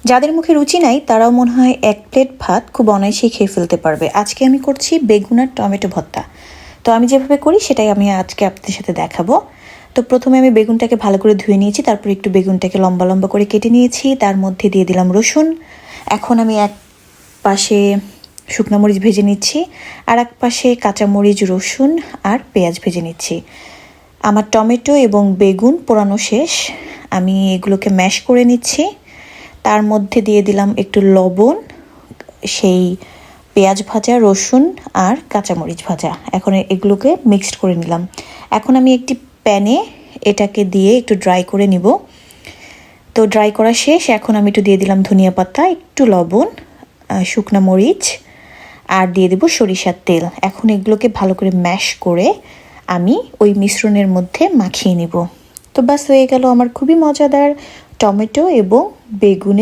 যাদের মুখে রুচি নাই তারাও মনে হয় 1 প্লেট ভাত খুব অনায়াসেই খেয়ে ফেলতে পারবে। আজকে আমি করছি বেগুন আর টমেটো ভর্তা। তো আমি যেভাবে করি সেটাই আমি আজকে আপনাদের সাথে দেখাবো। তো প্রথমে আমি বেগুনটাকে ভালো করে ধুয়ে নিয়েছি, তারপর একটু বেগুনটাকে লম্বা লম্বা করে কেটে নিয়েছি, তার মধ্যে দিয়ে দিলাম রসুন। এখন আমি এক পাশে শুকনো মরিচ ভেজে নিচ্ছি, আর এক পাশে কাঁচামরিচ, রসুন আর পেঁয়াজ ভেজে নিচ্ছি। আমার টমেটো এবং বেগুন পোড়ানো শেষ, আমি এগুলোকে ম্যাশ করে নিচ্ছি। তার মধ্যে দিয়ে দিলাম একটু লবণ, সেই পেঁয়াজ ভাজা, রসুন আর কাঁচামরিচ ভাজা। এখন এগুলোকে মিক্সড করে নিলাম। এখন আমি একটি প্যানে এটাকে দিয়ে একটু ড্রাই করে নিব। তো ড্রাই করা শেষ, এখন আমি একটু দিয়ে দিলাম ধনিয়া পাতা, একটু লবণ, শুকনো মরিচ আর দিয়ে দেব সরিষার তেল। এখন এগুলোকে ভালো করে ম্যাশ করে আমি ওই মিশ্রণের মধ্যে মাখিয়ে নিব। তো ব্যাস হয়ে গেল আমার খুবই মজাদার টমেটো এবং বেগুনের